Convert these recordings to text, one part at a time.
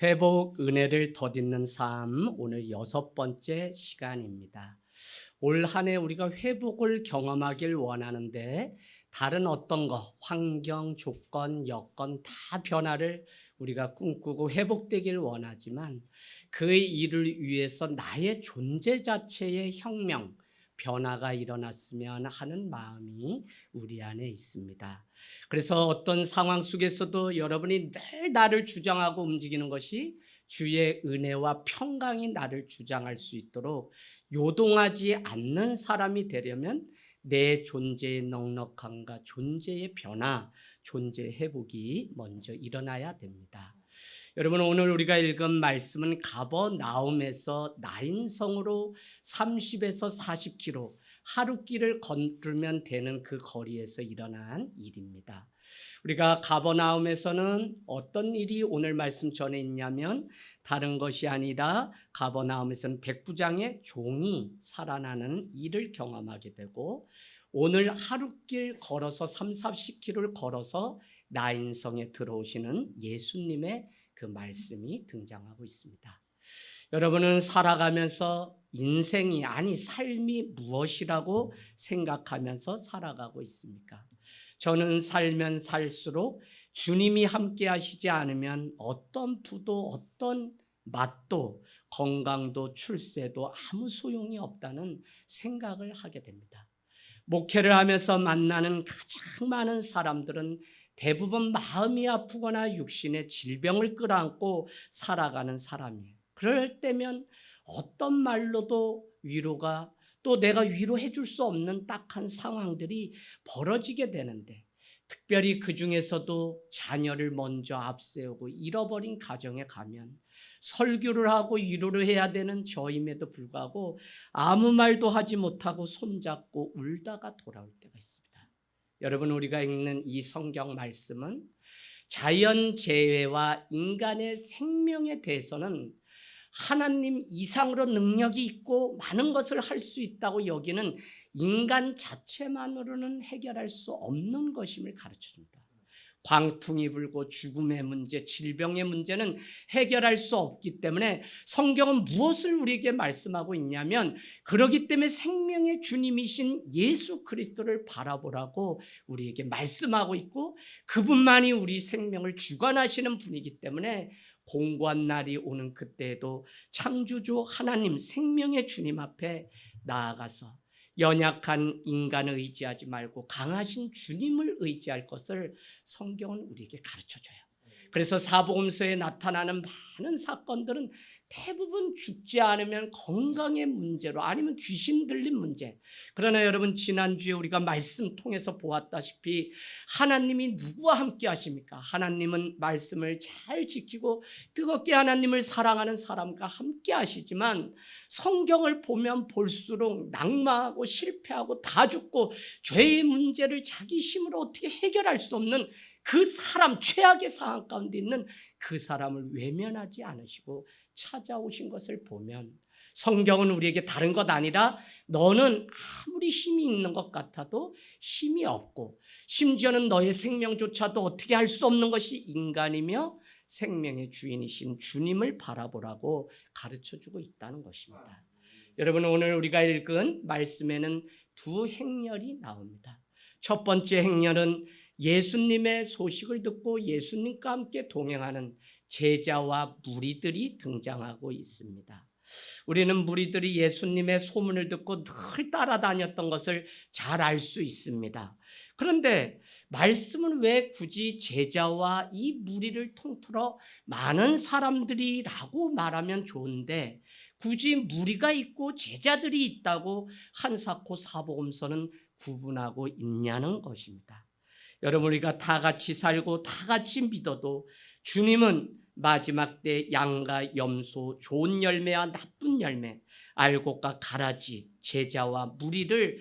회복 은혜를 덧입는 삶, 오늘 6번째 시간입니다. 올 한 해 우리가 회복을 경험하길 원하는데 다른 어떤 환경, 조건, 여건 다 변화를 우리가 꿈꾸고 회복되길 원하지만 그 일을 위해서 나의 존재 자체의 혁명, 변화가 일어났으면 하는 마음이 우리 안에 있습니다. 그래서 어떤 상황 속에서도 여러분이 늘 나를 주장하고 움직이는 것이 주의 은혜와 평강이 나를 주장할 수 있도록 요동하지 않는 사람이 되려면 내 존재의 넉넉함과 존재의 변화, 존재 회복이 먼저 일어나야 됩니다. 여러분, 오늘 우리가 읽은 말씀은 가버나움에서 나인성으로 30에서 40km 하루길을 걸으면 되는 그 거리에서 일어난 일입니다. 우리가 가버나움에서는 어떤 일이 오늘 말씀 전에 있냐면 다른 것이 아니라 가버나움에서는 백부장의 종이 살아나는 일을 경험하게 되고, 오늘 하루길 걸어서 30-40km를 걸어서 나인성에 들어오시는 예수님의 그 말씀이 등장하고 있습니다. 여러분은 살아가면서 인생이, 아니 삶이 무엇이라고 생각하면서 살아가고 있습니까? 저는 살면 살수록 주님이 함께 하시지 않으면 어떤 부도, 어떤 맛도, 건강도, 출세도 아무 소용이 없다는 생각을 하게 됩니다. 목회를 하면서 만나는 가장 많은 사람들은 대부분 마음이 아프거나 육신의 질병을 끌어안고 살아가는 사람이에요. 그럴 때면 어떤 말로도 위로가, 또 내가 위로해 줄 수 없는 딱한 상황들이 벌어지게 되는데, 특별히 그 중에서도 자녀를 먼저 앞세우고 잃어버린 가정에 가면 설교를 하고 위로를 해야 되는 저임에도 불구하고 아무 말도 하지 못하고 손잡고 울다가 돌아올 때가 있습니다. 여러분, 우리가 읽는 이 성경 말씀은 자연재해와 인간의 생명에 대해서는 하나님 이상으로 능력이 있고 많은 것을 할 수 있다고 여기는 인간 자체만으로는 해결할 수 없는 것임을 가르쳐줍니다. 광풍이 불고 죽음의 문제, 질병의 문제는 해결할 수 없기 때문에 성경은 무엇을 우리에게 말씀하고 있냐면, 그러기 때문에 생명의 주님이신 예수 그리스도를 바라보라고 우리에게 말씀하고 있고, 그분만이 우리 생명을 주관하시는 분이기 때문에 공고한 날이 오는 그때에도 창조주 하나님, 생명의 주님 앞에 나아가서 연약한 인간을 의지하지 말고 강하신 주님을 의지할 것을 성경은 우리에게 가르쳐줘요. 그래서 사복음서에 나타나는 많은 사건들은 대부분 죽지 않으면 건강의 문제로, 아니면 귀신 들린 문제. 그러나 여러분, 지난주에 우리가 말씀 통해서 보았다시피 하나님이 누구와 함께 하십니까? 하나님은 말씀을 잘 지키고 뜨겁게 하나님을 사랑하는 사람과 함께 하시지만, 성경을 보면 볼수록 낙망하고 실패하고 다 죽고 죄의 문제를 자기 힘으로 어떻게 해결할 수 없는 그 사람, 최악의 상황 가운데 있는 그 사람을 외면하지 않으시고 찾아오신 것을 보면, 성경은 우리에게 다른 것 아니라 너는 아무리 힘이 있는 것 같아도 힘이 없고, 심지어는 너의 생명조차도 어떻게 할 수 없는 것이 인간이며 생명의 주인이신 주님을 바라보라고 가르쳐주고 있다는 것입니다. 여러분, 오늘 우리가 읽은 말씀에는 두 행렬이 나옵니다. 첫 번째 행렬은 예수님의 소식을 듣고 예수님과 함께 동행하는 제자와 무리들이 등장하고 있습니다. 우리는 무리들이 예수님의 소문을 듣고 늘 따라다녔던 것을 잘 알 수 있습니다. 그런데 말씀은 왜 굳이 제자와 이 무리를 통틀어 많은 사람들이라고 말하면 좋은데, 굳이 무리가 있고 제자들이 있다고 한사코 사복음서는 구분하고 있냐는 것입니다. 여러분, 우리가 다 같이 살고 다 같이 믿어도 주님은 마지막 때 양과 염소, 좋은 열매와 나쁜 열매, 알곡과 가라지, 제자와 무리를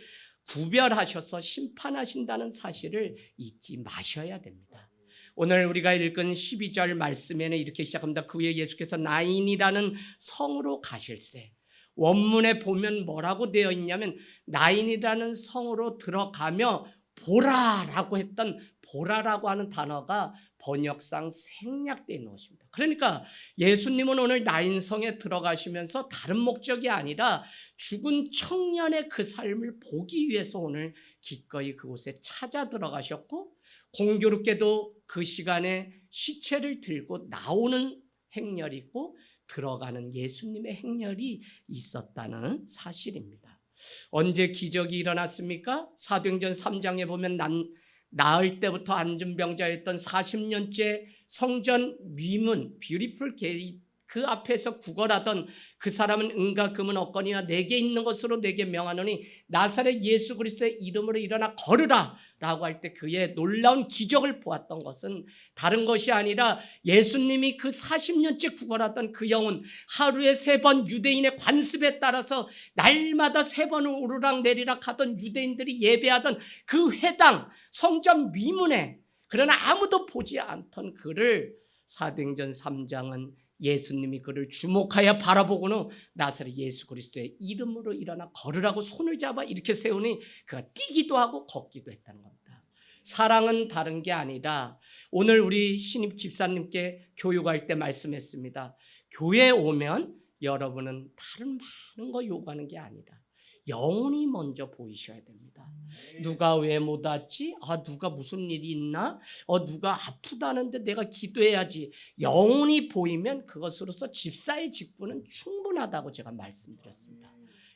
구별하셔서 심판하신다는 사실을 잊지 마셔야 됩니다. 오늘 우리가 읽은 12절 말씀에는 이렇게 시작합니다. 그 후에 예수께서 나인이라는 성으로 가실새. 원문에 보면 뭐라고 되어 있냐면, 나인이라는 성으로 들어가며 보라라고 했던 보라라고 하는 단어가 번역상 생략되어 있는 것입니다. 그러니까 예수님은 오늘 나인성에 들어가시면서 다른 목적이 아니라 죽은 청년의 그 삶을 보기 위해서 오늘 기꺼이 그곳에 찾아 들어가셨고, 공교롭게도 그 시간에 시체를 들고 나오는 행렬이 있고 들어가는 예수님의 행렬이 있었다는 사실입니다. 언제 기적이 일어났습니까? 사도행전 3장에 보면 나을 때부터 안전병자였던 40년째 성전 위문 뷰티풀 게이트 그 앞에서 구걸하던 그 사람은 은과 금은 없거니와 내게 있는 것으로 내게 명하노니 나사렛 예수 그리스도의 이름으로 일어나 걸으라 라고 할 때 그의 놀라운 기적을 보았던 것은 다른 것이 아니라 예수님이 그 40년째 구걸하던 그 영혼, 하루에 3번 유대인의 관습에 따라서 날마다 3번을 오르락 내리락 하던 유대인들이 예배하던 그 회당 성전 위문에, 그러나 아무도 보지 않던 그를 사도행전 3장은 예수님이 그를 주목하여 바라보고는 나사렛 예수 그리스도의 이름으로 일어나 걸으라고 손을 잡아 이렇게 세우니 그가 뛰기도 하고 걷기도 했다는 겁니다. 사랑은 다른 게 아니라 오늘 우리 신입 집사님께 교육할 때 말씀했습니다. 교회에 오면 여러분은 다른 많은 거 요구하는 게 아니라 영혼이 먼저 보이셔야 됩니다. 누가 왜 못 왔지? 누가 무슨 일이 있나? 누가 아프다는데 내가 기도해야지. 영혼이 보이면 그것으로서 집사의 직분은 충분하다고 제가 말씀드렸습니다.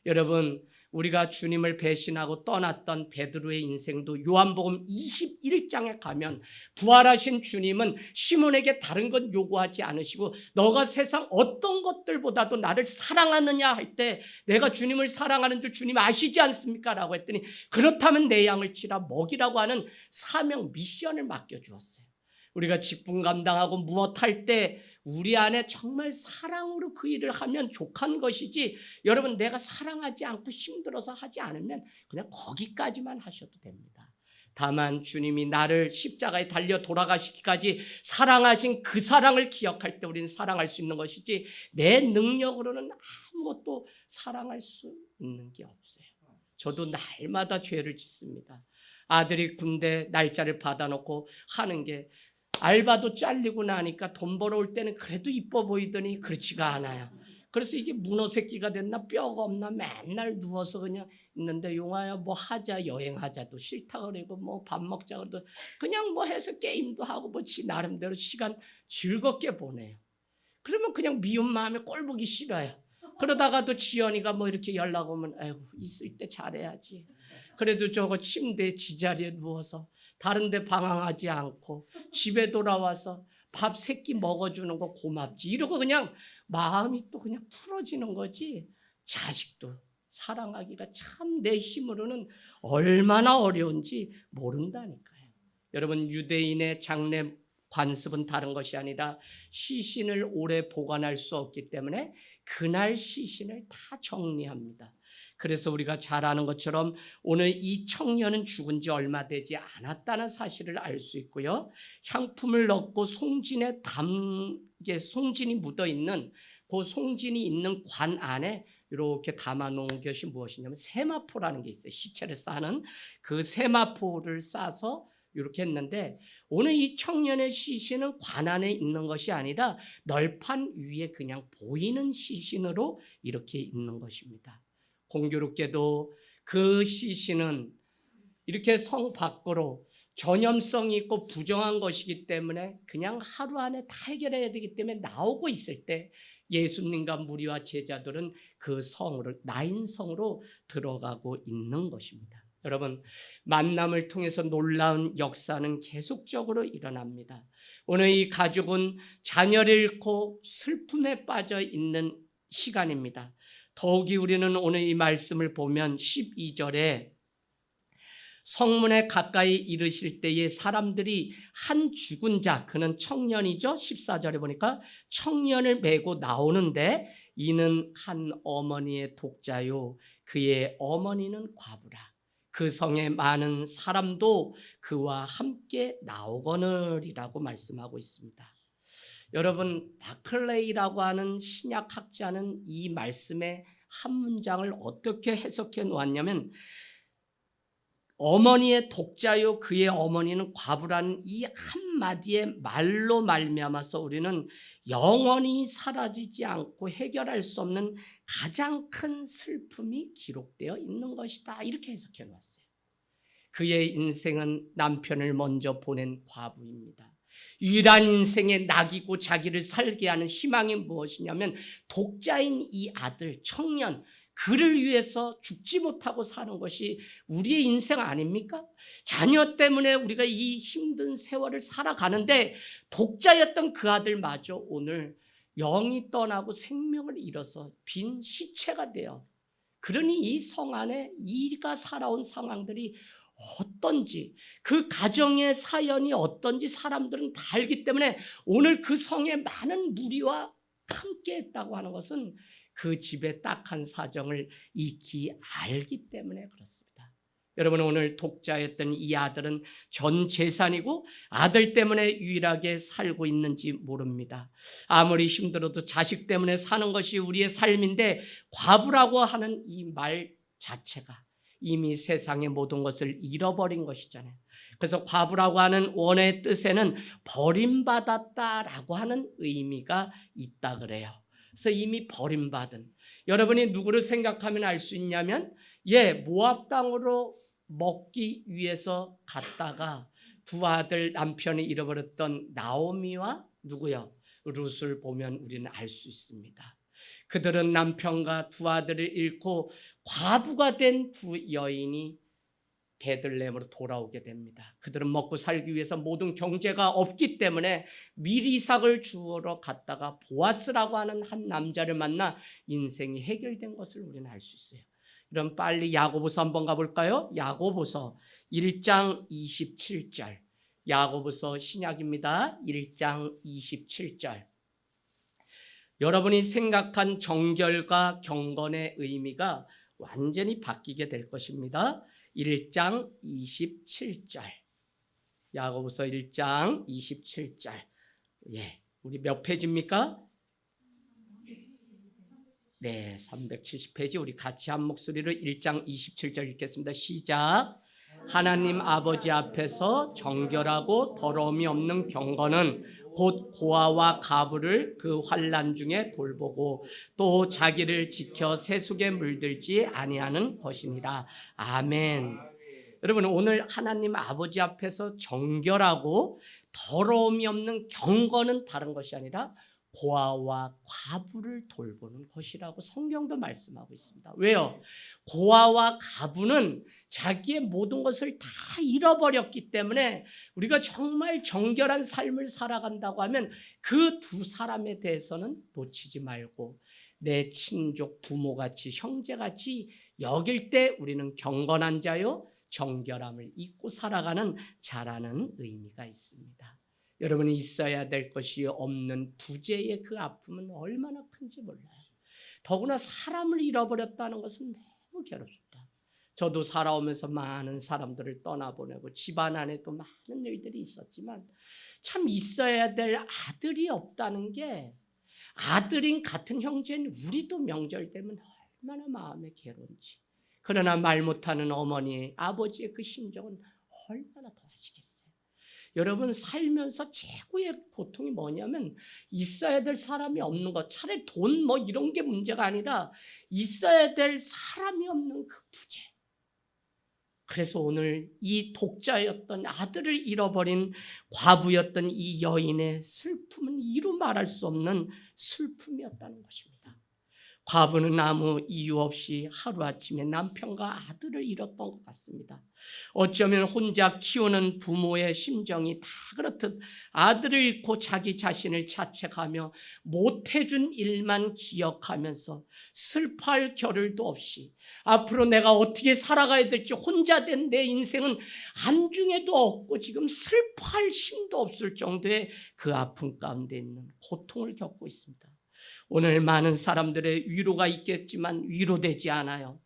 여러분, 우리가 주님을 배신하고 떠났던 베드로의 인생도 요한복음 21장에 가면 부활하신 주님은 시몬에게 다른 건 요구하지 않으시고 너가 세상 어떤 것들보다도 나를 사랑하느냐 할 때 내가 주님을 사랑하는 줄 주님 아시지 않습니까? 라고 했더니 그렇다면 내 양을 치라 먹이라고 하는 사명 미션을 맡겨주었어요. 우리가 직분 감당하고 무엇할 때 우리 안에 정말 사랑으로 그 일을 하면 족한 것이지, 여러분 내가 사랑하지 않고 힘들어서 하지 않으면 그냥 거기까지만 하셔도 됩니다. 다만 주님이 나를 십자가에 달려 돌아가시기까지 사랑하신 그 사랑을 기억할 때 우리는 사랑할 수 있는 것이지 내 능력으로는 아무것도 사랑할 수 있는 게 없어요. 저도 날마다 죄를 짓습니다. 아들이 군대 날짜를 받아놓고 하는 게 알바도 잘리고 나니까 돈 벌어올 때는 그래도 이뻐 보이더니 그렇지가 않아요. 그래서 이게 문어 새끼가 됐나 뼈가 없나 맨날 누워서 그냥 있는데, 용아야 뭐 하자, 여행하자도 싫다 그러고 뭐 밥 먹자 그래도 그냥 뭐 해서 게임도 하고 뭐 지 나름대로 시간 즐겁게 보내요. 그러면 그냥 미운 마음에 꼴 보기 싫어요. 그러다가도 지연이가 뭐 이렇게 연락 오면 아이고 있을 때 잘해야지. 그래도 저거 침대 지자리에 누워서 다른 데 방황하지 않고 집에 돌아와서 밥 3끼 먹어주는 거 고맙지 이러고 그냥 마음이 또 그냥 풀어지는 거지. 자식도 사랑하기가 참 내 힘으로는 얼마나 어려운지 모른다니까요. 여러분, 유대인의 장례 관습은 다른 것이 아니라 시신을 오래 보관할 수 없기 때문에 그날 시신을 다 정리합니다. 그래서 우리가 잘 아는 것처럼 오늘 이 청년은 죽은 지 얼마 되지 않았다는 사실을 알 수 있고요. 향품을 넣고 송진에 송진이 묻어있는 그 송진이 있는 관 안에 이렇게 담아놓은 것이 무엇이냐면 세마포라는 게 있어요. 시체를 싸는 그 세마포를 싸서 이렇게 했는데, 오늘 이 청년의 시신은 관 안에 있는 것이 아니라 널판 위에 그냥 보이는 시신으로 이렇게 있는 것입니다. 공교롭게도 그 시신은 이렇게 성 밖으로 전염성이 있고 부정한 것이기 때문에 그냥 하루 안에 다 해결해야 되기 때문에 나오고 있을 때 예수님과 무리와 제자들은 그 성으로, 나인성으로 들어가고 있는 것입니다. 여러분, 만남을 통해서 놀라운 역사는 계속적으로 일어납니다. 오늘 이 가족은 자녀를 잃고 슬픔에 빠져 있는 시간입니다. 더욱이 우리는 오늘 이 말씀을 보면 12절에 성문에 가까이 이르실 때에 사람들이 한 죽은 자, 그는 청년이죠. 14절에 보니까 청년을 메고 나오는데 이는 한 어머니의 독자요 그의 어머니는 과부라. 그 성에 많은 사람도 그와 함께 나오거늘이라고 말씀하고 있습니다. 여러분, 바클레이라고 하는 신약학자는 이 말씀의 한 문장을 어떻게 해석해 놓았냐면 어머니의 독자요 그의 어머니는 과부라는 이 한마디의 말로 말미암아서 우리는 영원히 사라지지 않고 해결할 수 없는 가장 큰 슬픔이 기록되어 있는 것이다. 이렇게 해석해 놨어요. 그의 인생은 남편을 먼저 보낸 과부입니다. 유일한 인생의 낙이고 자기를 살게 하는 희망이 무엇이냐면 독자인 이 아들, 청년, 그를 위해서 죽지 못하고 사는 것이 우리의 인생 아닙니까? 자녀 때문에 우리가 이 힘든 세월을 살아가는데 독자였던 그 아들마저 오늘 영이 떠나고 생명을 잃어서 빈 시체가 되어, 그러니 이 성 안에 이가 살아온 상황들이 어떤지, 그 가정의 사연이 어떤지 사람들은 다 알기 때문에 오늘 그 성에 많은 무리와 함께 했다고 하는 것은 그 집의 딱한 사정을 익히 알기 때문에 그렇습니다. 여러분, 오늘 독자였던 이 아들은 전 재산이고 아들 때문에 유일하게 살고 있는지 모릅니다. 아무리 힘들어도 자식 때문에 사는 것이 우리의 삶인데 과부라고 하는 이 말 자체가 이미 세상의 모든 것을 잃어버린 것이잖아요. 그래서 과부라고 하는 원어의 뜻에는 버림받았다라고 하는 의미가 있다 그래요. 그래서 이미 버림받은, 여러분이 누구를 생각하면 알 수 있냐면 모압 땅으로 먹기 위해서 갔다가 두 아들 남편이 잃어버렸던 나오미와 누구요? 룻을 보면 우리는 알 수 있습니다. 그들은 남편과 두 아들을 잃고 과부가 된 두 여인이 베들레헴으로 돌아오게 됩니다. 그들은 먹고 살기 위해서 모든 경제가 없기 때문에 미리 이삭을 주우러 갔다가 보아스라고 하는 한 남자를 만나 인생이 해결된 것을 우리는 알 수 있어요. 그럼 빨리 야고보서 한번 가볼까요? 야고보서 1장 27절. 야고보서 신약입니다. 1장 27절. 여러분이 생각한 정결과 경건의 의미가 완전히 바뀌게 될 것입니다. 1장 27절. 야고보서 1장 27절. 우리 몇 페이지입니까? 네, 370페이지. 우리 같이 한 목소리로 1장 27절 읽겠습니다. 시작. 하나님 아버지 앞에서 정결하고 더러움이 없는 경건은 곧 고아와 가부를 그 환난 중에 돌보고 또 자기를 지켜 세속에 물들지 아니하는 것이니라. 아멘. 여러분, 오늘 하나님 아버지 앞에서 정결하고 더러움이 없는 경건은 다른 것이 아니라 고아와 과부를 돌보는 것이라고 성경도 말씀하고 있습니다. 왜요? 고아와 과부는 자기의 모든 것을 다 잃어버렸기 때문에 우리가 정말 정결한 삶을 살아간다고 하면 그 두 사람에 대해서는 놓치지 말고 내 친족, 부모같이, 형제같이 여길 때 우리는 경건한 자요 정결함을 잊고 살아가는 자라는 의미가 있습니다. 여러분이 있어야 될 것이 없는 부재의 그 아픔은 얼마나 큰지 몰라요. 더구나 사람을 잃어버렸다는 것은 너무 괴롭습니다. 저도 살아오면서 많은 사람들을 떠나보내고 집안 안에도 많은 일들이 있었지만 참 있어야 될 아들이 없다는 게, 아들인 같은 형제는 우리도 명절 되면 얼마나 마음에 괴로운지. 그러나 말 못하는 어머니, 아버지의 그 심정은 얼마나 더 하시겠어요. 여러분, 살면서 최고의 고통이 뭐냐면 있어야 될 사람이 없는 것. 차라리 돈 이런 게 문제가 아니라 있어야 될 사람이 없는 그 부재. 그래서 오늘 이 독자였던 아들을 잃어버린 과부였던 이 여인의 슬픔은 이루 말할 수 없는 슬픔이었다는 것입니다. 과부는 아무 이유 없이 하루아침에 남편과 아들을 잃었던 것 같습니다. 어쩌면 혼자 키우는 부모의 심정이 다 그렇듯 아들을 잃고 자기 자신을 자책하며 못해준 일만 기억하면서 슬퍼할 겨를도 없이 앞으로 내가 어떻게 살아가야 될지 혼자 된 내 인생은 안중에도 없고 지금 슬퍼할 힘도 없을 정도의 그 아픔 가운데 있는 고통을 겪고 있습니다. 오늘 많은 사람들의 위로가 있겠지만 위로되지 않아요.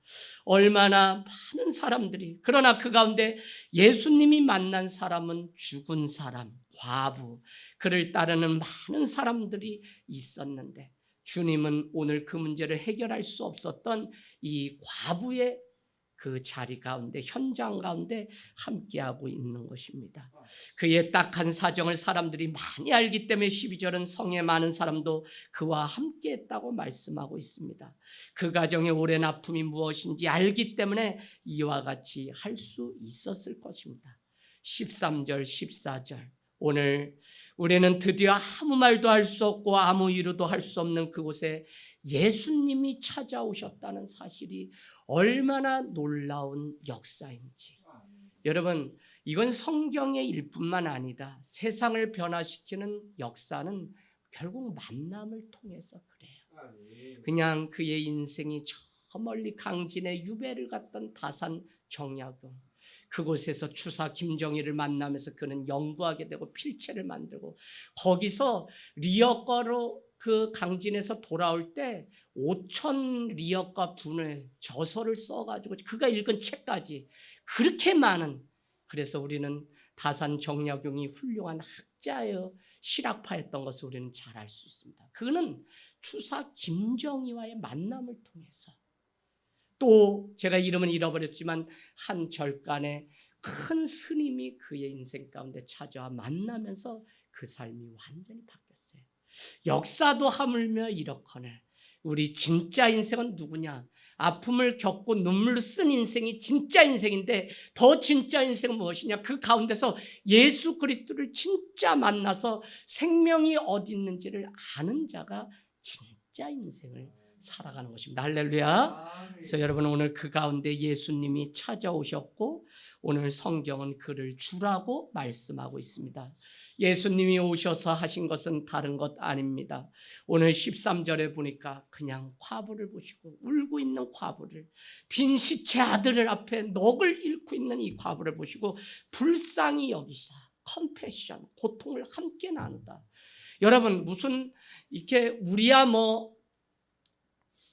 얼마나 많은 사람들이, 그러나 그 가운데 예수님이 만난 사람은 죽은 사람, 과부, 그를 따르는 많은 사람들이 있었는데 주님은 오늘 그 문제를 해결할 수 없었던 이 과부의 그 자리 가운데, 현장 가운데 함께하고 있는 것입니다. 그의 딱한 사정을 사람들이 많이 알기 때문에 12절은 성에 많은 사람도 그와 함께했다고 말씀하고 있습니다. 그 가정의 오랜 아픔이 무엇인지 알기 때문에 이와 같이 할 수 있었을 것입니다. 13절, 14절. 오늘 우리는 드디어 아무 말도 할 수 없고 아무 위로도 할 수 없는 그곳에 예수님이 찾아오셨다는 사실이 얼마나 놀라운 역사인지. 여러분, 이건 성경의 일뿐만 아니라 세상을 변화시키는 역사는 결국 만남을 통해서 그래요. 그냥 그의 인생이 저 멀리 강진의 유배를 갔던 다산 정약용, 그곳에서 추사 김정일을 만나면서 그는 연구하게 되고 필체를 만들고, 거기서 리어과로 그 강진에서 돌아올 때 5천 리어과 분의 저서를 써가지고 그가 읽은 책까지 그렇게 많은, 그래서 우리는 다산 정약용이 훌륭한 학자여 실학파였던 것을 우리는 잘 알 수 있습니다. 그는 추사 김정희와의 만남을 통해서, 또 제가 이름은 잃어버렸지만 한 절간에 큰 스님이 그의 인생 가운데 찾아와 만나면서 그 삶이 완전히 바뀌었어요. 역사도 하물며 이렇거늘 우리 진짜 인생은 누구냐? 아픔을 겪고 눈물을 쓴 인생이 진짜 인생인데, 더 진짜 인생은 무엇이냐? 그 가운데서 예수 그리스도를 진짜 만나서 생명이 어디 있는지를 아는 자가 진짜 인생을 살아가는 것입니다. 할렐루야. 그래서 여러분, 오늘 그 가운데 예수님이 찾아오셨고 오늘 성경은 그를 주라고 말씀하고 있습니다. 예수님이 오셔서 하신 것은 다른 것 아닙니다. 오늘 13절에 보니까 그냥 과부를 보시고, 울고 있는 과부를, 빈 시체 아들을 앞에 넋을 잃고 있는 이 과부를 보시고 불쌍히 여기사 컴패션, 고통을 함께 나누다. 여러분, 무슨 이렇게 우리야 뭐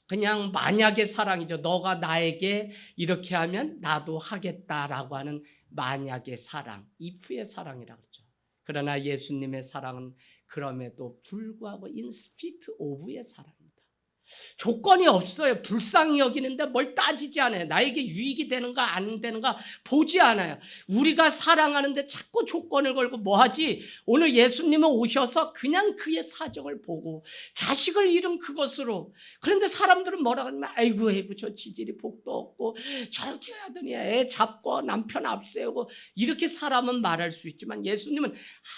그냥 만약의 사랑이죠. 너가 나에게 이렇게 하면 나도 하겠다라고 하는 만약의 사랑, if의 사랑이라고 그러죠. 그러나 예수님의 사랑은 그럼에도 불구하고 in spite of의 사랑입니다. 조건이 없어요. 불쌍히 여기는데 뭘 따지지 않아요. 나에게 유익이 되는가 안 되는가 보지 않아요. 우리가 사랑하는데 자꾸 조건을 걸고 뭐하지? 오늘 예수님은 오셔서 그냥 그의 사정을 보고 자식을 잃은 그것으로, 그런데 사람들은 뭐라 하냐면 아이고 저 지질이 복도 없고 저렇게 하더니 애 잡고 남편 앞세우고, 이렇게 사람은 말할 수 있지만 예수님은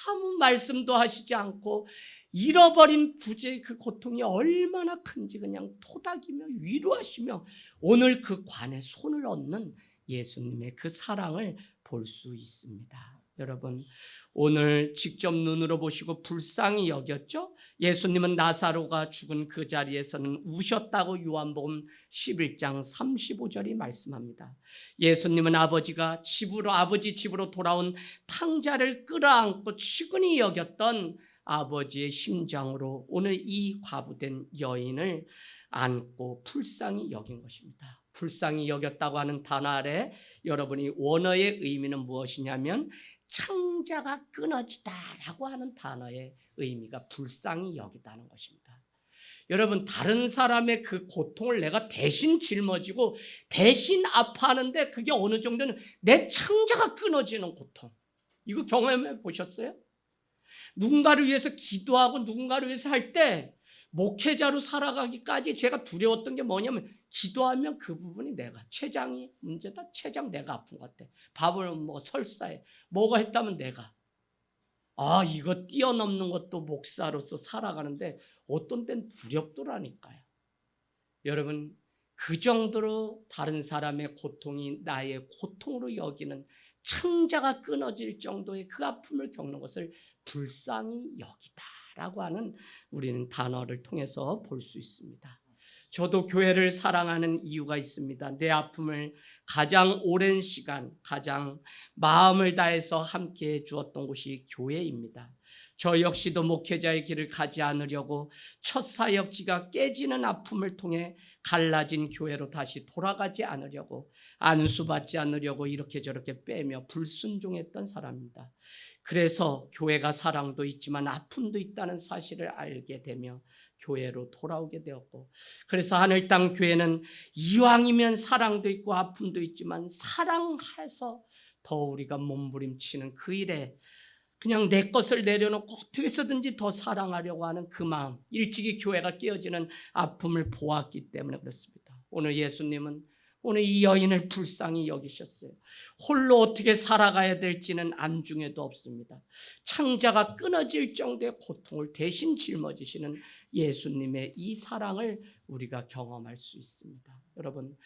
아무 말씀도 하시지 않고 잃어버린 부재의 그 고통이 얼마나 큰지 그냥 토닥이며 위로하시며 오늘 그 관에 손을 얹는 예수님의 그 사랑을 볼 수 있습니다. 여러분, 오늘 직접 눈으로 보시고 불쌍히 여겼죠? 예수님은 나사로가 죽은 그 자리에서는 우셨다고 요한복음 11장 35절이 말씀합니다. 예수님은 아버지 집으로 돌아온 탕자를 끌어안고 측은히 여겼던 아버지의 심장으로 오늘 이 과부된 여인을 안고 불쌍히 여긴 것입니다. 불쌍히 여겼다고 하는 단어 아래 여러분이 원어의 의미는 무엇이냐면 창자가 끊어지다라고 하는 단어의 의미가 불쌍히 여기다는 것입니다. 여러분, 다른 사람의 그 고통을 내가 대신 짊어지고 대신 아파하는데 그게 어느 정도는 내 창자가 끊어지는 고통, 이거 경험해 보셨어요? 누군가를 위해서 기도하고 누군가를 위해서 할 때 목회자로 살아가기까지 제가 두려웠던 게 뭐냐면, 기도하면 그 부분이 내가 췌장이 문제다, 췌장 내가 아픈 것 같아, 밥을 뭐 설사해 뭐가 했다면 내가, 이거 뛰어넘는 것도 목사로서 살아가는데 어떤 땐 두렵더라니까요. 여러분, 그 정도로 다른 사람의 고통이 나의 고통으로 여기는, 창자가 끊어질 정도의 그 아픔을 겪는 것을 불쌍히 여기다라고 하는 우리는 단어를 통해서 볼 수 있습니다. 저도 교회를 사랑하는 이유가 있습니다. 내 아픔을 가장 오랜 시간, 가장 마음을 다해서 함께해 주었던 곳이 교회입니다. 저 역시도 목회자의 길을 가지 않으려고 첫 사역지가 깨지는 아픔을 통해 갈라진 교회로 다시 돌아가지 않으려고, 안수받지 않으려고 이렇게 저렇게 빼며 불순종했던 사람입니다. 그래서 교회가 사랑도 있지만 아픔도 있다는 사실을 알게 되며 교회로 돌아오게 되었고, 그래서 하늘 땅 교회는 이왕이면 사랑도 있고 아픔도 있지만 사랑해서 더 우리가 몸부림치는 그 일에 그냥 내 것을 내려놓고 어떻게 해서든지 더 사랑하려고 하는 그 마음, 일찍이 교회가 깨어지는 아픔을 보았기 때문에 그렇습니다. 오늘 예수님은 오늘 이 여인을 불쌍히 여기셨어요. 홀로 어떻게 살아가야 될지는 안중에도 없습니다. 창자가 끊어질 정도의 고통을 대신 짊어지시는 예수님의 이 사랑을 우리가 경험할 수 있습니다. 여러분,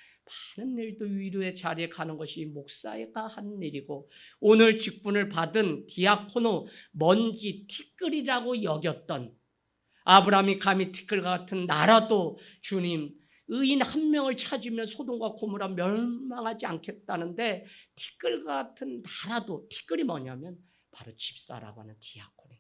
많은 일도 위로의 자리에 가는 것이 목사가 하는 일이고, 오늘 직분을 받은 디아코노 먼지 티끌이라고 여겼던 아브라함이 감히 티끌 같은 나라도 주님 의인 한 명을 찾으면 소돔과 고모라 멸망하지 않겠다는데, 티끌 같은 나라도, 티끌이 뭐냐면 바로 집사라고 하는 디아코니.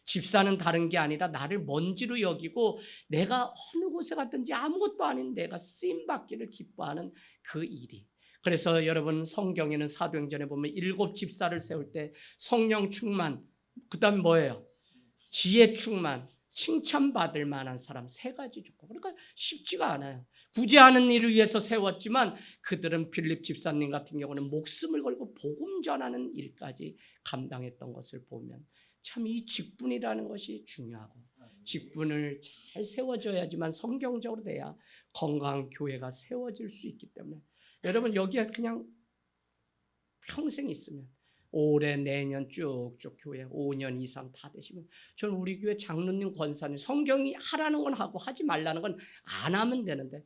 집사는 다른 게 아니라 나를 먼지로 여기고 내가 어느 곳에 갔든지 아무것도 아닌 내가 쓰임받기를 기뻐하는 그 일이. 그래서 여러분, 성경에는 사도행전에 보면 7 집사를 세울 때 성령 충만, 그 다음 뭐예요? 지혜 충만, 칭찬받을 만한 사람 3가지 조건. 그러니까 쉽지가 않아요. 굳이 하는 일을 위해서 세웠지만 그들은 빌립 집사님 같은 경우는 목숨을 걸고 복음 전하는 일까지 감당했던 것을 보면 참 이 직분이라는 것이 중요하고, 직분을 잘 세워줘야지만 성경적으로 돼야 건강한 교회가 세워질 수 있기 때문에, 여러분 여기에 그냥 평생 있으면 올해 내년 쭉쭉 교회 5년 이상 다 되시면, 저는 우리 교회 장로님 권사님 성경이 하라는 건 하고 하지 말라는 건 안 하면 되는데,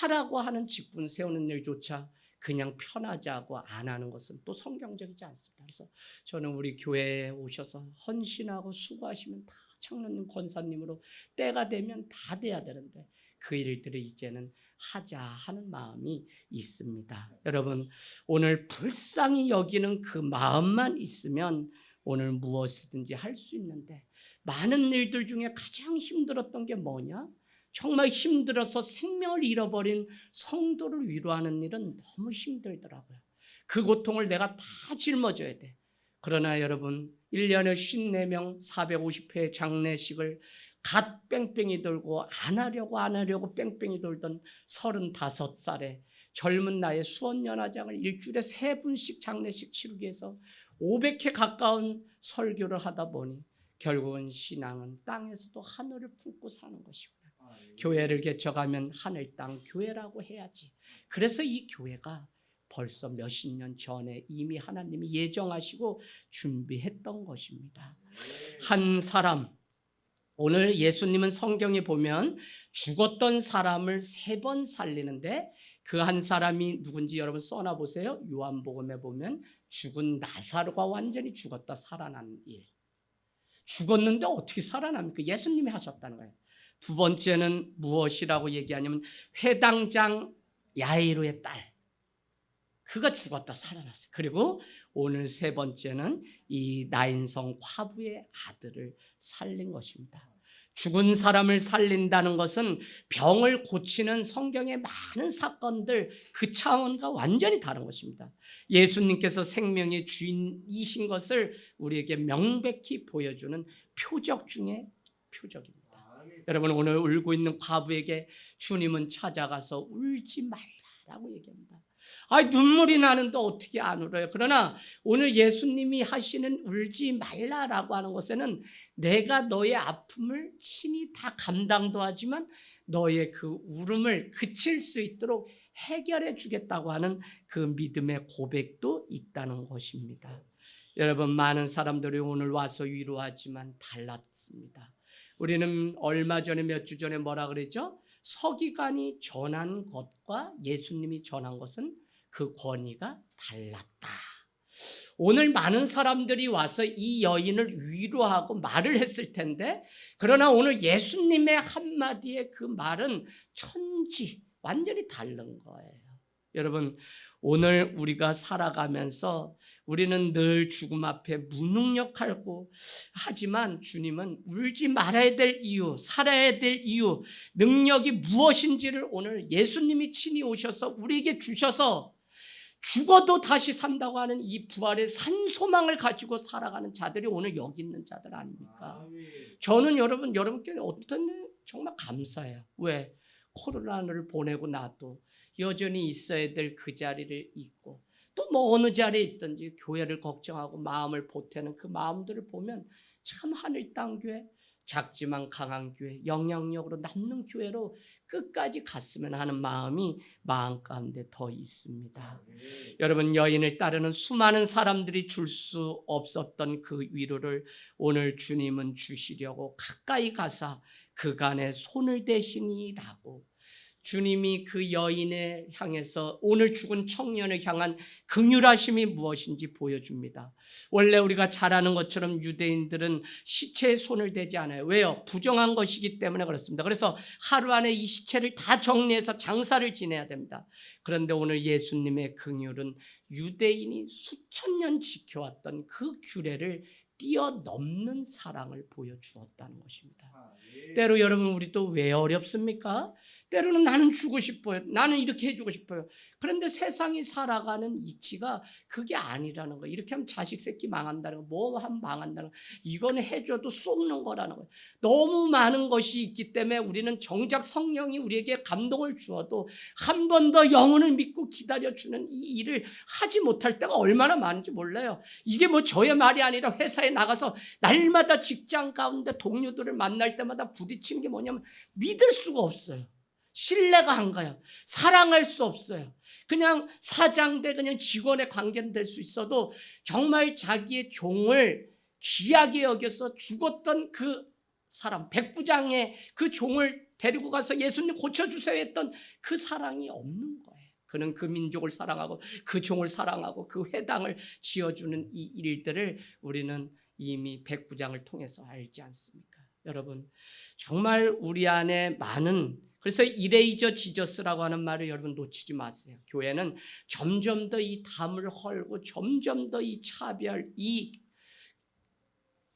하라고 하는 직분 세우는 일조차 그냥 편하지 하고 안 하는 것은 또 성경적이지 않습니다. 그래서 저는 우리 교회에 오셔서 헌신하고 수고하시면 다 장로님 권사님으로 때가 되면 다 돼야 되는데 그 일들을 이제는 하자 하는 마음이 있습니다. 여러분, 오늘 불쌍히 여기는 그 마음만 있으면 오늘 무엇이든지 할 수 있는데, 많은 일들 중에 가장 힘들었던 게 뭐냐? 정말 힘들어서 생명을 잃어버린 성도를 위로하는 일은 너무 힘들더라고요. 그 고통을 내가 다 짊어져야 돼. 그러나 여러분, 1년에 54명 450회의 장례식을 갓 뺑뺑이 돌고 안 하려고 뺑뺑이 돌던 35살에 젊은 나이에 수원연화장을 일주일에 3분씩 장례식 치르기 위해서 500회 가까운 설교를 하다 보니 결국은 신앙은 땅에서도 하늘을 품고 사는 것이구나. 교회를 개척하면 하늘 땅 교회라고 해야지. 그래서 이 교회가 벌써 몇십 년 전에 이미 하나님이 예정하시고 준비했던 것입니다. 한 사람, 오늘 예수님은 성경에 보면 죽었던 사람을 3번 살리는데, 그 한 사람이 누군지 여러분 써놔 보세요. 요한복음에 보면 죽은 나사로가 완전히 죽었다 살아난 일. 죽었는데 어떻게 살아납니까? 예수님이 하셨다는 거예요. 2번째는 무엇이라고 얘기하냐면 회당장 야이로의 딸, 그가 죽었다 살아났어요. 그리고 오늘 3번째는 이 나인성 과부의 아들을 살린 것입니다. 죽은 사람을 살린다는 것은 병을 고치는 성경의 많은 사건들, 그 차원과 완전히 다른 것입니다. 예수님께서 생명의 주인이신 것을 우리에게 명백히 보여주는 표적 중에 표적입니다. 여러분, 오늘 울고 있는 과부에게 주님은 찾아가서 울지 말라라고 얘기합니다. 눈물이 나는데 어떻게 안 울어요? 그러나 오늘 예수님이 하시는 울지 말라라고 하는 것에는 내가 너의 아픔을 친히 다 감당도 하지만 너의 그 울음을 그칠 수 있도록 해결해 주겠다고 하는 그 믿음의 고백도 있다는 것입니다. 여러분, 많은 사람들이 오늘 와서 위로하지만 달랐습니다. 우리는 얼마 전에 몇 주 전에 뭐라 그랬죠? 서기관이 전한 것과 예수님이 전한 것은 그 권위가 달랐다. 오늘 많은 사람들이 와서 이 여인을 위로하고 말을 했을 텐데, 그러나 오늘 예수님의 한마디의 그 말은 천지 완전히 다른 거예요. 여러분, 오늘 우리가 살아가면서 우리는 늘 죽음 앞에 무능력하고 하지만 주님은 울지 말아야 될 이유, 살아야 될 이유, 능력이 무엇인지를 오늘 예수님이 친히 오셔서 우리에게 주셔서 죽어도 다시 산다고 하는 이 부활의 산소망을 가지고 살아가는 자들이 오늘 여기 있는 자들 아닙니까? 저는 여러분께 어떤 정말 감사해요. 왜? 코로나를 보내고 나도 여전히 있어야 될 그 자리를 잊고 또 뭐 어느 자리에 있든지 교회를 걱정하고 마음을 보태는 그 마음들을 보면 참 하늘 땅 교회, 작지만 강한 교회, 영향력으로 남는 교회로 끝까지 갔으면 하는 마음이 마음 가운데 더 있습니다. 여러분, 여인을 따르는 수많은 사람들이 줄 수 없었던 그 위로를 오늘 주님은 주시려고 가까이 가사 그간의 손을 대시니라고 주님이 그 여인을 향해서 오늘 죽은 청년을 향한 긍휼하심이 무엇인지 보여줍니다. 원래 우리가 잘 아는 것처럼 유대인들은 시체에 손을 대지 않아요. 왜요? 부정한 것이기 때문에 그렇습니다. 그래서 하루 안에 이 시체를 다 정리해서 장사를 지내야 됩니다. 그런데 오늘 예수님의 긍휼은 유대인이 수천 년 지켜왔던 그 규례를 뛰어넘는 사랑을 보여주었다는 것입니다. 때로 여러분, 우리 또 왜 어렵습니까? 때로는 나는 주고 싶어요. 나는 이렇게 해주고 싶어요. 그런데 세상이 살아가는 이치가 그게 아니라는 거예요. 이렇게 하면 자식 새끼 망한다는 거, 뭐 하면 망한다는 거, 이건 해줘도 쏟는 거라는 거예요. 너무 많은 것이 있기 때문에 우리는 정작 성령이 우리에게 감동을 주어도 한 번 더 영혼을 믿고 기다려주는 이 일을 하지 못할 때가 얼마나 많은지 몰라요. 이게 뭐 저의 말이 아니라 회사에 나가서 날마다 직장 가운데 동료들을 만날 때마다 부딪히는 게 뭐냐면 믿을 수가 없어요. 신뢰가 안 가요. 사랑할 수 없어요. 그냥 사장 대 그냥 직원의 관계는 될 수 있어도 정말 자기의 종을 귀하게 여겨서 죽었던 그 사람, 백부장의 그 종을 데리고 가서 예수님 고쳐주세요 했던 그 사랑이 없는 거예요. 그는 그 민족을 사랑하고 그 종을 사랑하고 그 회당을 지어주는 이 일들을 우리는 이미 백부장을 통해서 알지 않습니까? 여러분, 정말 우리 안에 많은, 그래서 이레이저 지저스라고 하는 말을 여러분 놓치지 마세요. 교회는 점점 더 이 담을 헐고 점점 더 이 차별, 이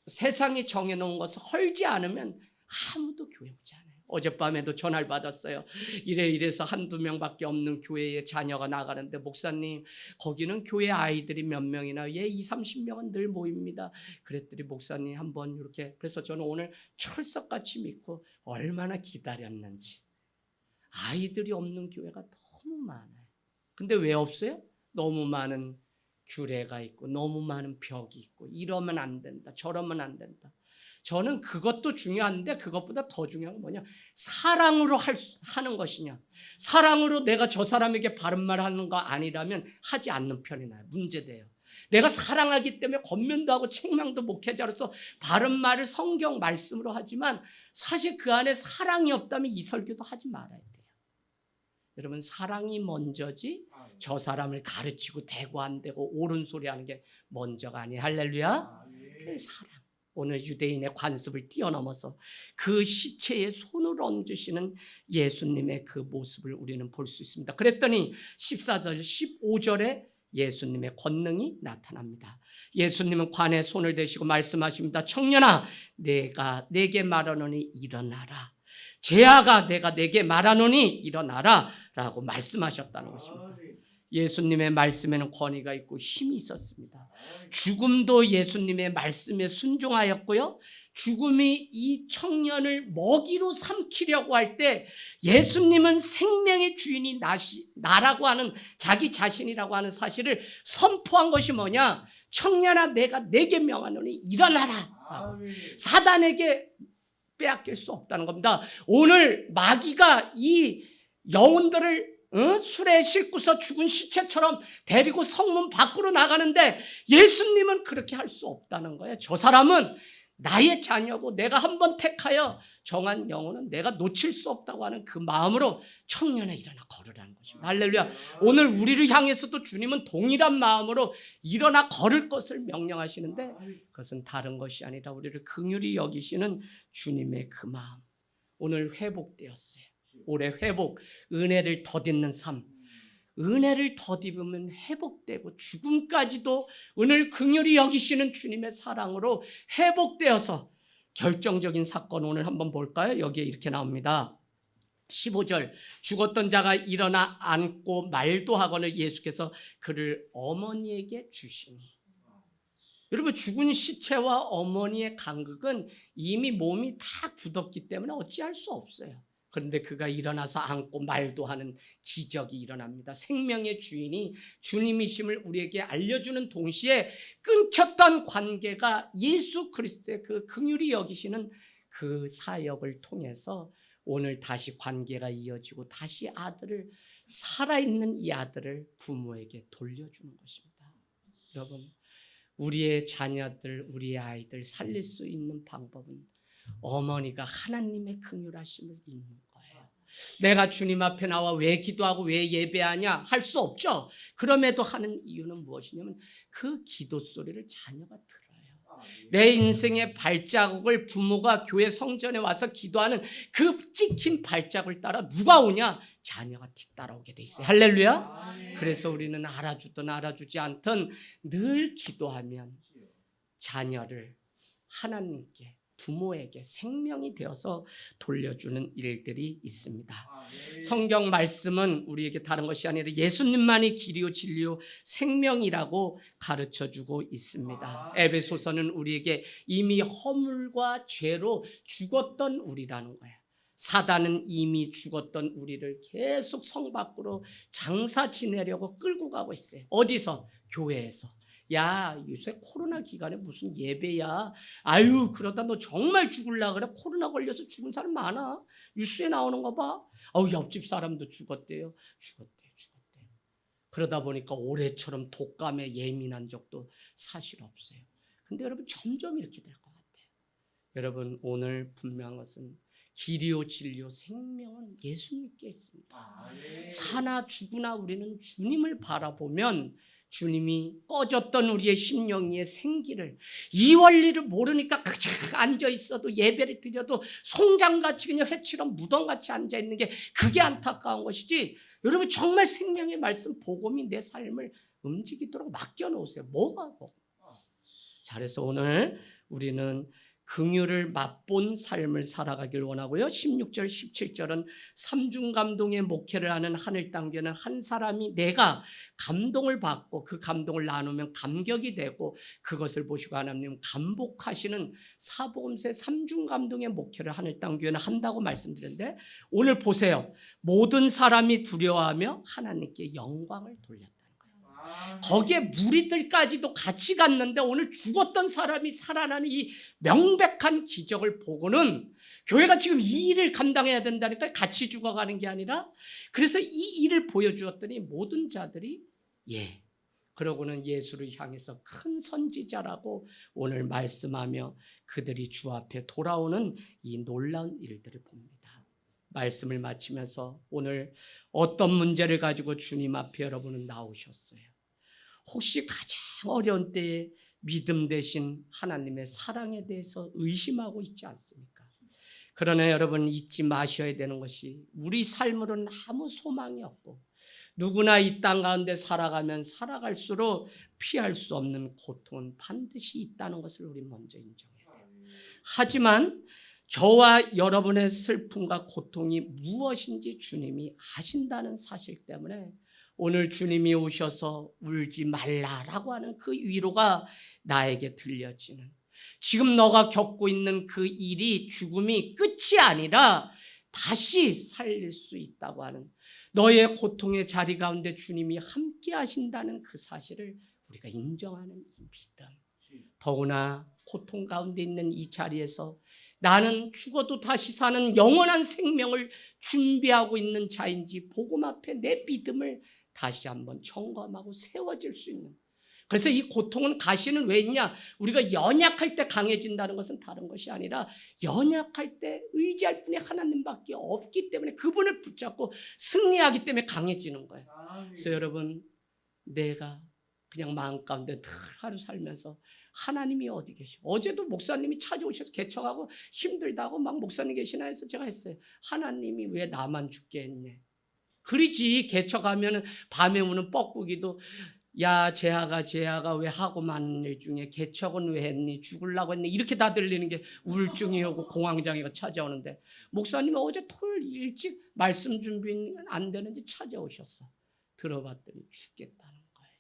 세상이 정해놓은 것을 헐지 않으면 아무도 교회 오지 않아요. 어젯밤에도 전화를 받았어요. 이래서 한두 명밖에 없는 교회에 자녀가 나가는데 목사님, 거기는 교회 아이들이 몇 명이나, 예, 20, 30명은 늘 모입니다. 그랬더니 목사님 한번 이렇게, 그래서 저는 오늘 철석같이 믿고 얼마나 기다렸는지. 아이들이 없는 교회가 너무 많아요. 근데 왜 없어요? 너무 많은 규례가 있고 너무 많은 벽이 있고 이러면 안 된다, 저러면 안 된다. 저는 그것도 중요한데 그것보다 더 중요한 건 뭐냐? 사랑으로 하는 것이냐? 사랑으로 내가 저 사람에게 바른 말 하는 거 아니라면 하지 않는 편이 나요. 문제돼요. 내가 사랑하기 때문에 권면도 하고 책망도 목회자로서 바른 말을 성경 말씀으로 하지만 사실 그 안에 사랑이 없다면 이 설교도 하지 말아야 돼요. 여러분, 사랑이 먼저지 저 사람을 가르치고 대고 안 되고 옳은 소리 하는 게 먼저가 아니에요. 할렐루야. 그 사랑. 오늘 유대인의 관습을 뛰어넘어서 그 시체에 손을 얹으시는 예수님의 그 모습을 우리는 볼 수 있습니다. 그랬더니 14절 15절에 예수님의 권능이 나타납니다. 예수님은 관에 손을 대시고 말씀하십니다. 청년아, 내가 내게 말하노니 일어나라. 죄아가 내가 내게 말하노니 일어나라 라고 말씀하셨다는 것입니다. 예수님의 말씀에는 권위가 있고 힘이 있었습니다. 죽음도 예수님의 말씀에 순종하였고요. 죽음이 이 청년을 먹이로 삼키려고 할 때 예수님은 생명의 주인이 나라고 하는, 자기 자신이라고 하는 사실을 선포한 것이 뭐냐? 청년아, 내가 내게 명하노니 일어나라. 사단에게 빼앗길 수 없다는 겁니다. 오늘 마귀가 이 영혼들을 술에 싣고서 죽은 시체처럼 데리고 성문 밖으로 나가는데 예수님은 그렇게 할 수 없다는 거예요. 저 사람은 나의 자녀고 내가 한번 택하여 정한 영혼은 내가 놓칠 수 없다고 하는 그 마음으로 청년에 일어나 걸으라는 것입니다. 할렐루야. 오늘 우리를 향해서도 주님은 동일한 마음으로 일어나 걸을 것을 명령하시는데 그것은 다른 것이 아니라 우리를 긍휼히 여기시는 주님의 그 마음. 오늘 회복되었어요. 올해 회복, 은혜를 덧입는 삶. 은혜를 덧입으면 회복되고 죽음까지도 오늘 긍휼히 여기시는 주님의 사랑으로 회복되어서 결정적인 사건 오늘 한번 볼까요? 여기에 이렇게 나옵니다. 15절, 죽었던 자가 일어나 앉고 말도 하거늘 예수께서 그를 어머니에게 주시니. 여러분, 죽은 시체와 어머니의 간극은 이미 몸이 다 굳었기 때문에 어찌할 수 없어요. 그런데 그가 일어나서 안고 말도 하는 기적이 일어납니다. 생명의 주인이 주님이심을 우리에게 알려주는 동시에 끊겼던 관계가 예수 그리스도의 그 긍휼히 여기시는 그 사역을 통해서 오늘 다시 관계가 이어지고 다시 살아있는 이 아들을 부모에게 돌려주는 것입니다. 여러분, 우리의 자녀들, 우리의 아이들 살릴 수 있는 방법은 어머니가 하나님의 긍휼하심을 잊는 거예요. 내가 주님 앞에 나와 왜 기도하고 왜 예배하냐 할 수 없죠. 그럼에도 하는 이유는 무엇이냐면 그 기도 소리를 자녀가 들어요. 내 인생의 발자국을 부모가 교회 성전에 와서 기도하는 그 찍힌 발자국을 따라 누가 오냐? 자녀가 뒤따라오게 돼 있어요. 할렐루야. 그래서 우리는 알아주든 알아주지 않든 늘 기도하면 자녀를 하나님께, 부모에게 생명이 되어서 돌려주는 일들이 있습니다. 성경 말씀은 우리에게 다른 것이 아니라 예수님만이 길이요 진리요 생명이라고 가르쳐주고 있습니다. 에베소서는 우리에게 이미 허물과 죄로 죽었던 우리라는 거예요. 사단은 이미 죽었던 우리를 계속 성 밖으로 장사 지내려고 끌고 가고 있어요. 어디서? 교회에서. 야, 요새 코로나 기간에 무슨 예배야. 아유, 그러다 너 정말 죽을라 그래. 코로나 걸려서 죽은 사람 많아. 뉴스에 나오는 거 봐. 옆집 사람도 죽었대요. 죽었대요. 그러다 보니까 올해처럼 독감에 예민한 적도 사실 없어요. 근데 여러분, 점점 이렇게 될 것 같아요. 여러분, 오늘 분명한 것은 길이요 진리요 생명은 예수님께 있습니다. 사나 죽으나 우리는 주님을 바라보면 주님이 꺼졌던 우리의 심령 위에 생기를, 이 원리를 모르니까 그저 앉아 있어도 예배를 드려도 송장같이 그냥 회처럼 무덤같이 앉아 있는 게 그게 안타까운 것이지, 여러분 정말 생명의 말씀 복음이 내 삶을 움직이도록 맡겨놓으세요. 뭐가 잘해서 오늘 우리는 긍휼을 맛본 삶을 살아가길 원하고요. 16절 17절은 삼중감동의 목회를 하는 하늘 땅교회는 한 사람이 내가 감동을 받고 그 감동을 나누면 감격이 되고 그것을 보시고 하나님 감복하시는 사복음세 삼중감동의 목회를 하늘 땅교회는 한다고 말씀드렸는데, 오늘 보세요. 모든 사람이 두려워하며 하나님께 영광을 돌렸다. 거기에 무리들까지도 같이 갔는데 오늘 죽었던 사람이 살아나는 이 명백한 기적을 보고는 교회가 지금 이 일을 감당해야 된다니까 같이 죽어가는 게 아니라, 그래서 이 일을 보여주었더니 모든 자들이 그러고는 예수를 향해서 큰 선지자라고 오늘 말씀하며 그들이 주 앞에 돌아오는 이 놀라운 일들을 봅니다. 말씀을 마치면서 오늘 어떤 문제를 가지고 주님 앞에 여러분은 나오셨어요? 혹시 가장 어려운 때에 믿음 대신 하나님의 사랑에 대해서 의심하고 있지 않습니까? 그러나 여러분 잊지 마셔야 되는 것이, 우리 삶으로는 아무 소망이 없고 누구나 이 땅 가운데 살아갈수록 피할 수 없는 고통은 반드시 있다는 것을 우리 먼저 인정해야 돼요. 하지만 저와 여러분의 슬픔과 고통이 무엇인지 주님이 아신다는 사실 때문에 오늘 주님이 오셔서 울지 말라라고 하는 그 위로가 나에게 들려지는, 지금 너가 겪고 있는 그 일이 죽음이 끝이 아니라 다시 살릴 수 있다고 하는, 너의 고통의 자리 가운데 주님이 함께 하신다는 그 사실을 우리가 인정하는 이 믿음. 더구나 고통 가운데 있는 이 자리에서 나는 죽어도 다시 사는 영원한 생명을 준비하고 있는 자인지 복음 앞에 내 믿음을 다시 한번 점검하고 세워질 수 있는, 그래서 이 고통은 가시는 왜 있냐? 우리가 연약할 때 강해진다는 것은 다른 것이 아니라 연약할 때 의지할 분이 하나님밖에 없기 때문에 그분을 붙잡고 승리하기 때문에 강해지는 거예요. 그래서 여러분, 내가 그냥 마음 가운데 늘 하루 살면서 하나님이 어디 계셔? 어제도 목사님이 찾아오셔서 개척하고 힘들다고 막 목사님 계시나 해서 제가 했어요. 하나님이 왜 나만 죽게 했네? 그러지, 개척하면 밤에 우는 뻐꾸기도 야 재하가 왜 하고 많은 일 중에 개척은 왜 했니? 죽으려고 했니? 이렇게 다 들리는 게 우울증이 오고 공황장애가 찾아오는데, 목사님이 어제 토요일 일찍 말씀 준비 안 되는지 찾아오셨어. 들어봤더니 죽겠다는 거예요.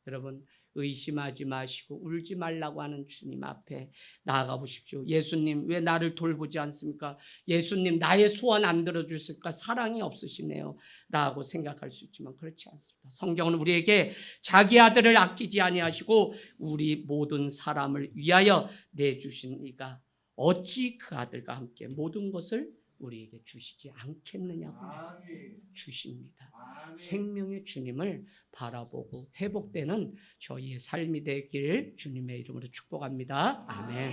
여러분, 의심하지 마시고 울지 말라고 하는 주님 앞에 나아가 보십시오. 예수님 왜 나를 돌보지 않습니까? 예수님 나의 소원 안 들어주실까? 사랑이 없으시네요 라고 생각할 수 있지만 그렇지 않습니다. 성경은 우리에게 자기 아들을 아끼지 아니하시고 우리 모든 사람을 위하여 내주신 이가 어찌 그 아들과 함께 모든 것을 우리에게 주시지 않겠느냐고 말씀합니다. 주십니다. 생명의 주님을 바라보고 회복되는 저희의 삶이 되길 주님의 이름으로 축복합니다. 아멘.